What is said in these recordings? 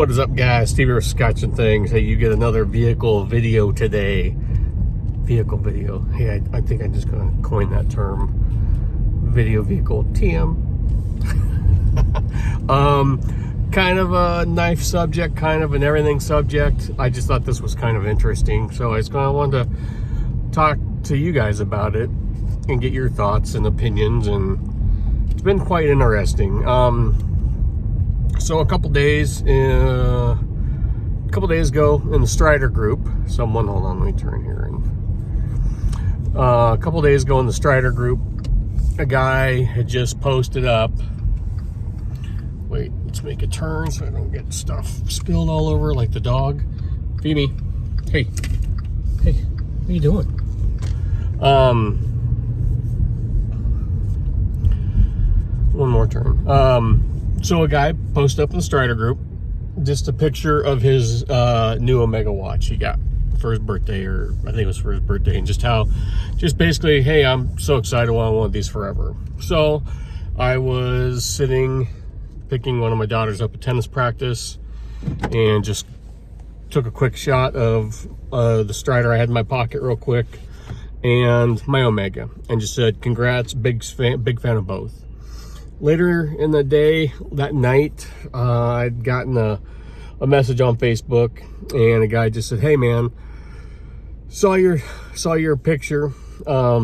What is up, guys? Stevie with Scotch and Things. Hey, you get another vehicle video today. Vehicle video. Hey, I think I'm just gonna coin that term. Vehicle TM. Kind of a knife subject, kind of an everything subject. I just thought this was kind of interesting, so I just kind of wanted to talk to you guys about it and get your thoughts and opinions, and it's been quite interesting. So a couple days ago in the Strider group, hold on, let me turn here. A couple days ago in the Strider group, a guy had just posted up. Wait, let's make a turn so I don't get stuff spilled all over like the dog. Phoebe, hey, what are you doing? One more turn. So a guy posted up in the Strider group just a picture of his new Omega watch he got for his birthday, or I think it was for his birthday, and just basically, hey, I'm so excited, I want these forever. So I was picking one of my daughters up at tennis practice, and just took a quick shot of the Strider I had in my pocket real quick and my Omega, and just said congrats, big fan of both. Later in the day, that night, I'd gotten a message on Facebook, and a guy just said, hey man, saw your picture. I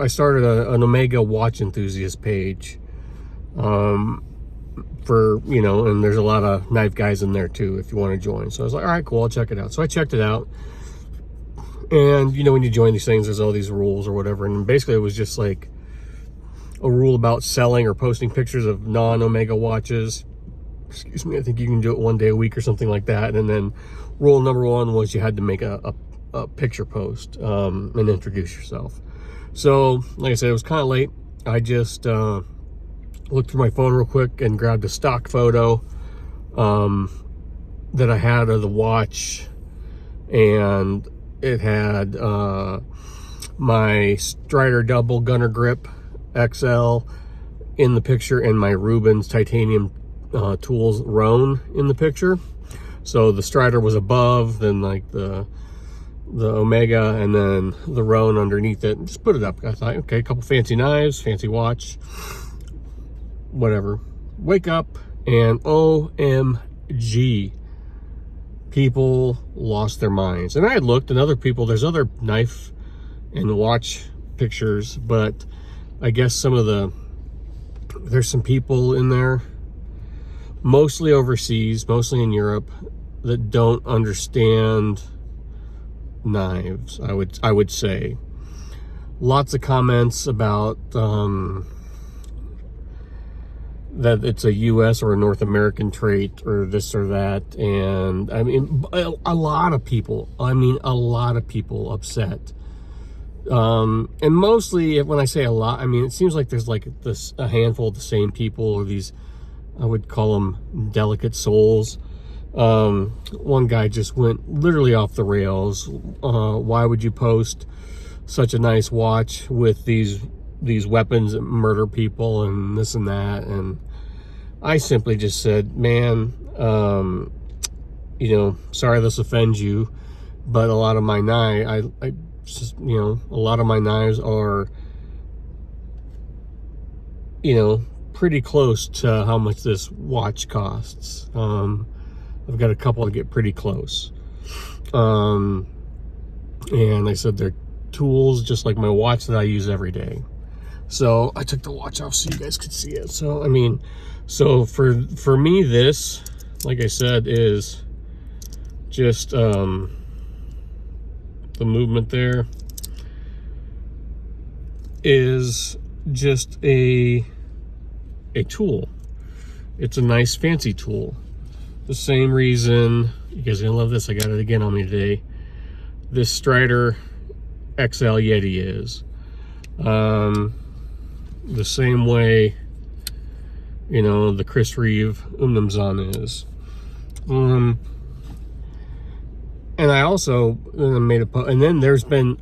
started an Omega watch enthusiast page, and there's a lot of knife guys in there too if you want to join. So I was like, all right, cool, I'll check it out. So I checked it out, and when you join these things, there's all these rules or whatever, and basically it was just like a rule about selling or posting pictures of non-Omega watches. Excuse me, I think you can do it one day a week or something like that. And then rule number one was you had to make a picture post and introduce yourself. So like I said, it was kind of late. I just looked through my phone real quick and grabbed a stock photo that I had of the watch, and it had my Strider double gunner grip XL in the picture, and my Rubens titanium tools Roan in the picture. So the Strider was above, then like the Omega, and then the Roan underneath it. Just put it up. I thought, okay, a couple fancy knives, fancy watch, whatever. Wake up, and OMG, people lost their minds. And I had looked, and there's other knife and watch pictures, but I guess there's some people in there, mostly overseas, mostly in Europe, that don't understand knives. I would say lots of comments about that it's a US or a North American trait or this or that, and I mean a lot of people upset. And mostly, when I say a lot, I mean it seems like there's like a handful of the same people, or these, I would call them delicate souls. One guy just went literally off the rails. Why would you post such a nice watch with these weapons that murder people and this and that? And I simply just said, man, sorry this offends you, but a lot of my knives, a lot of my knives are, pretty close to how much this watch costs. I've got a couple that get pretty close. And I said they're tools just like my watch that I use every day. So I took the watch off so you guys could see it. So, so for me, this, like I said, is just, the movement there is just a tool. It's a nice fancy tool. The same reason, you guys are gonna love this, I got it again on me today, this Strider XL Yeti is. The same way, the Chris Reeve Umnumzan is. And I also made a post, and then there's been,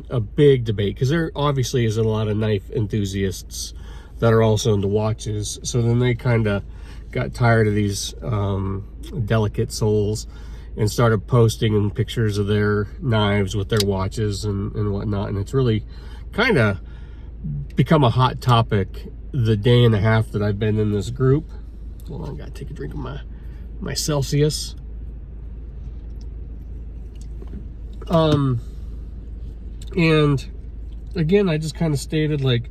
a big debate, because there obviously is a lot of knife enthusiasts that are also into watches. So then they kind of got tired of these delicate souls and started posting pictures of their knives with their watches and whatnot. And it's really kind of become a hot topic the day and a half that I've been in this group. Hold on, I gotta take a drink of my Celsius. And again, I just kind of stated, like,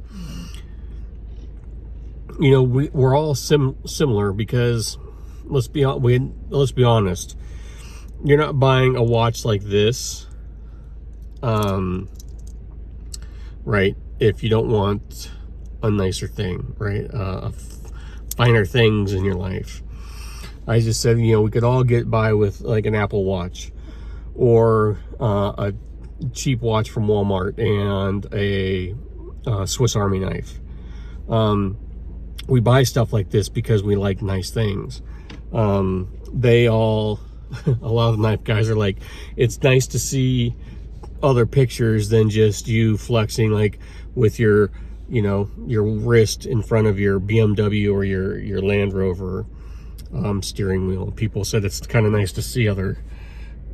you know, we're all similar, because let's be honest, you're not buying a watch like this, right, if you don't want a nicer thing, right, finer things in your life. I just said, you know, we could all get by with like an Apple Watch, or a cheap watch from Walmart, and a Swiss Army knife. We buy stuff like this because we like nice things. They all, a lot of knife guys are like, it's nice to see other pictures than just you flexing, like with your, you know, your wrist in front of your BMW or your Land Rover steering wheel. People said it's kind of nice to see other,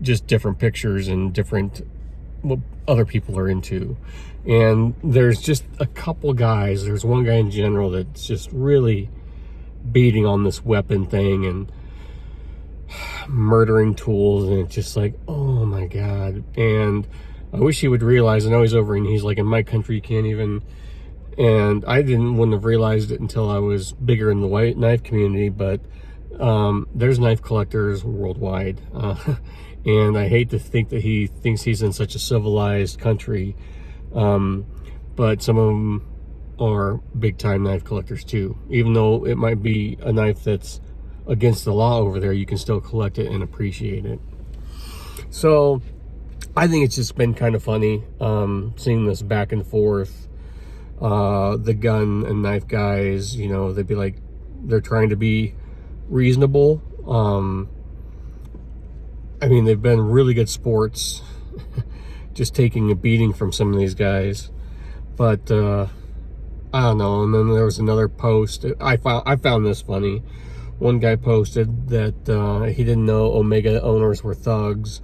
just different pictures and different, what other people are into. And there's just a couple guys, there's one guy in general that's just really beating on this weapon thing and murdering tools, and it's just like, oh my god. And I wish he would realize, I know he's over and he's like, in my country you can't even, and I wouldn't have realized it until I was bigger in the white knife community, but there's knife collectors worldwide, and I hate to think that he thinks he's in such a civilized country, but some of them are big time knife collectors too. Even though it might be a knife that's against the law over there, you can still collect it and appreciate it. So I think it's just been kind of funny seeing this back and forth. The gun and knife guys, you know, they'd be like, they're trying to be reasonable. I mean, they've been really good sports, just taking a beating from some of these guys. But I don't know. And then there was another post. I found this funny. One guy posted that he didn't know Omega owners were thugs,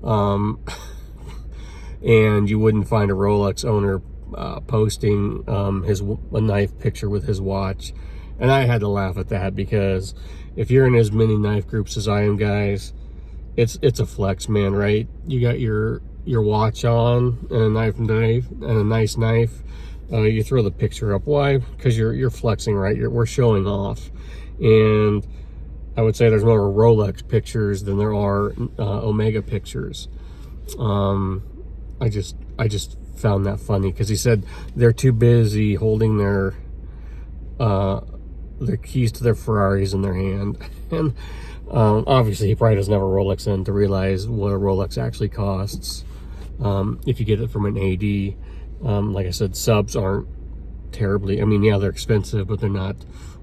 and you wouldn't find a Rolex owner posting a knife picture with his watch. And I had to laugh at that, because if you're in as many knife groups as I am, guys, it's a flex, man, right? You got your watch on and a knife and a nice knife. You throw the picture up. Why? Because you're flexing, right? We're showing off. And I would say there's more Rolex pictures than there are Omega pictures. I just found that funny, because he said they're too busy holding their keys to their Ferraris in their hand. And obviously he probably doesn't have a Rolex in to realize what a Rolex actually costs. If you get it from an AD, like I said, subs aren't terribly, I mean, yeah, they're expensive, but they're not,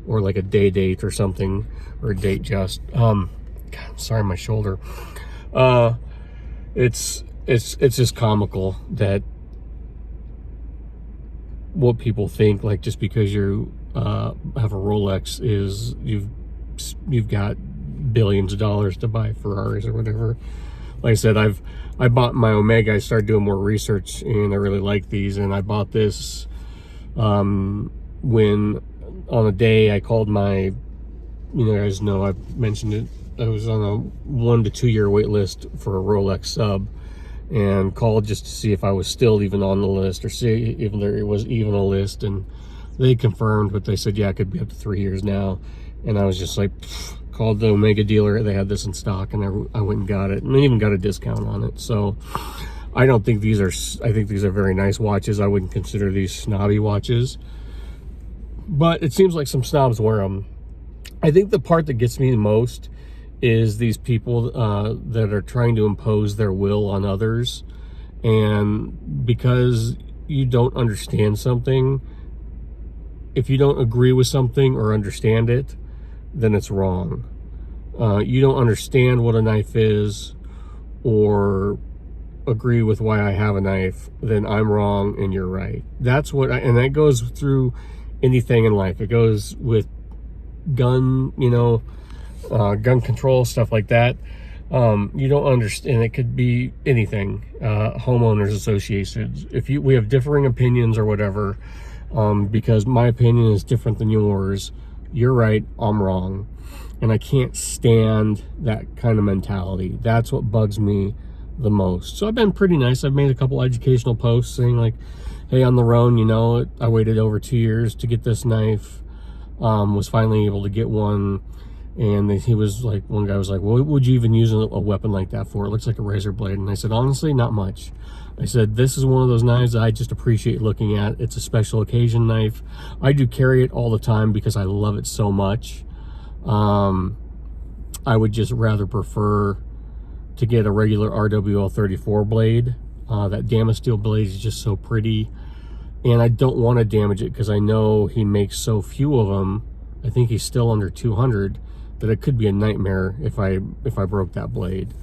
or like a date or something, or a date just. God, I'm sorry, my shoulder. It's just comical that what people think, like, just because you have a Rolex is you've got billions of dollars to buy Ferraris or whatever. Like I said, I bought my Omega. I started doing more research, and I really like these. And I bought this when on a day I called my, you guys know I've mentioned it, I was on a 1 to 2 year wait list for a Rolex sub, and called just to see if I was still even on the list, or see if there was even a list. And they confirmed, but they said, yeah, it could be up to 3 years now. And I was just like, called the Omega dealer. They had this in stock, and I went and got it, and even got a discount on it. So I don't think these are, I think these are very nice watches. I wouldn't consider these snobby watches, but it seems like some snobs wear them. I think the part that gets me the most is these people that are trying to impose their will on others. And because you don't understand something, if you don't agree with something or understand it, then it's wrong. You don't understand what a knife is or agree with why I have a knife, then I'm wrong and you're right. That's what and that goes through anything in life. It goes with gun, gun control, stuff like that. You don't understand. It could be anything. Homeowners associations. We have differing opinions or whatever, because my opinion is different than yours. You're right, I'm wrong. And I can't stand that kind of mentality. That's what bugs me the most. So I've been pretty nice. I've made a couple educational posts saying like, hey, on the Roan, I waited over 2 years to get this knife. Was finally able to get one. And he was like, one guy was like, well, what would you even use a weapon like that for? It looks like a razor blade. And I said, honestly, not much. I said, this is one of those knives that I just appreciate looking at. It's a special occasion knife. I do carry it all the time because I love it so much. I would just rather prefer to get a regular RWL 34 blade. That Damasteel blade is just so pretty. And I don't want to damage it because I know he makes so few of them. I think he's still under 200, that it could be a nightmare if I broke that blade.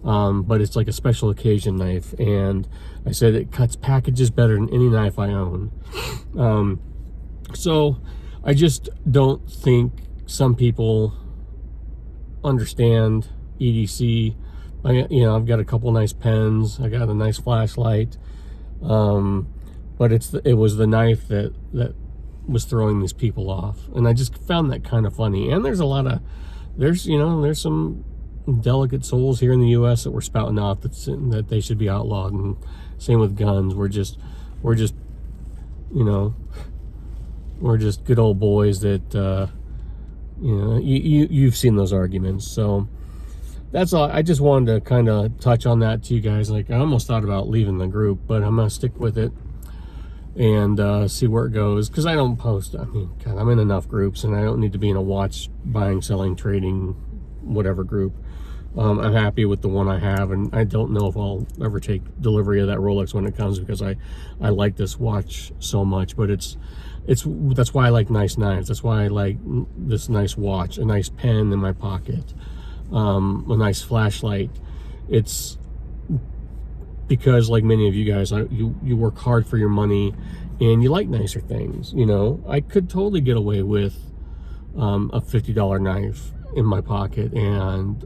But it's like a special occasion knife, and I said it cuts packages better than any knife I own. So I just don't think some people understand EDC. I've got a couple nice pens. I got a nice flashlight. But it was the knife that was throwing these people off, and I just found that kind of funny. And there's some delicate souls here in the U.S. that we're spouting off that they should be outlawed, and same with guns. We're just good old boys that you've seen those arguments. So that's all. I just wanted to kind of touch on that to you guys. Like, I almost thought about leaving the group, but I'm gonna stick with it and see where it goes, because I don't post. I mean, God, I'm in enough groups, and I don't need to be in a watch buying, selling, trading, whatever group. I'm happy with the one I have, and I don't know if I'll ever take delivery of that Rolex when it comes, because I like this watch so much. But that's why I like nice knives. That's why I like this nice watch, a nice pen in my pocket, a nice flashlight. It's because, like many of you guys, you work hard for your money, and you like nicer things. I could totally get away with a $50 knife in my pocket, and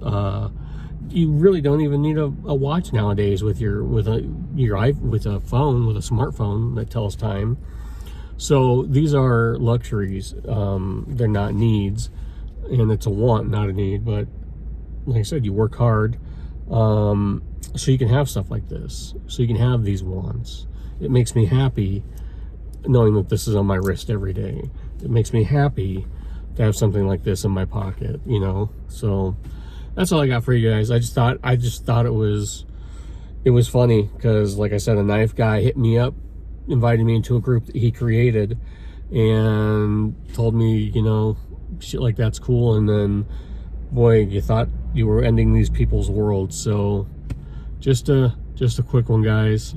you really don't even need a watch nowadays with a phone, with a smartphone that tells time. So these are luxuries. They're not needs, and it's a want, not a need. But like I said, you work hard, so you can have stuff like this, so you can have these wants. It makes me happy knowing that this is on my wrist every day. It makes me happy to have something like this in my pocket, So that's all I got for you guys. I just thought it was funny, because like I said, a knife guy hit me up, invited me into a group that he created, and told me, shit like that's cool. And then, boy, you thought you were ending these people's worlds. So just a quick one, guys.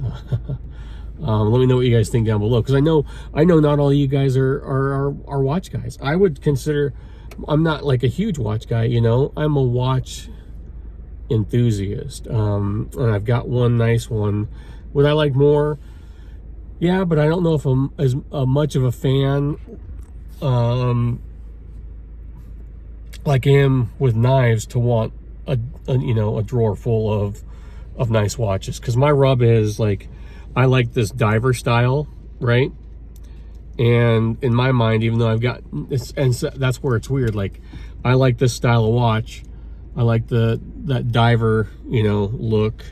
Let me know what you guys think down below, because I know not all of you guys are watch guys. I would consider, I'm not like a huge watch guy, I'm a watch enthusiast. And I've got one nice one. Would I like more? Yeah, but I don't know if I'm as much of a fan like I am with knives to want a drawer full of nice watches. Because my rub is, like, I like this diver style, right? And in my mind, even though I've got this, and so that's where it's weird. Like, I like this style of watch. I like that diver, look.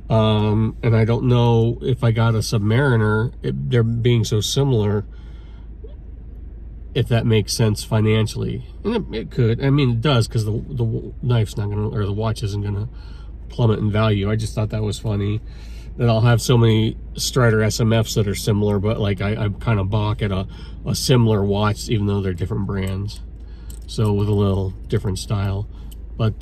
And I don't know if I got a Submariner, they're being so similar, if that makes sense financially. And it could. I mean, it does, because the knife's not gonna, or the watch isn't gonna plummet in value. I just thought that was funny, that I'll have so many Strider SMFs that are similar, but like I kind of balk at a similar watch, even though they're different brands. So with a little different style. But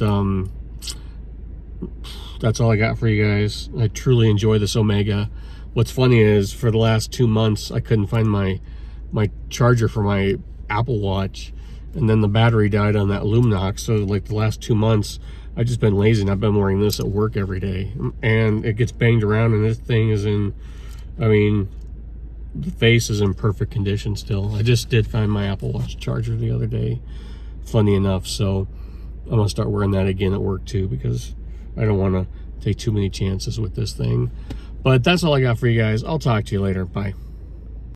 that's all I got for you guys. I truly enjoy this Omega. What's funny is, for the last 2 months, I couldn't find my charger for my Apple Watch, and then the battery died on that Luminox. So like the last 2 months, I've just been lazy, and I've been wearing this at work every day, and it gets banged around, and this thing is in, I mean, the face is in perfect condition still. I just did find my Apple Watch charger the other day, funny enough, so I'm gonna start wearing that again at work too, because I don't want to take too many chances with this thing. But that's all I got for you guys. I'll talk to you later. Bye.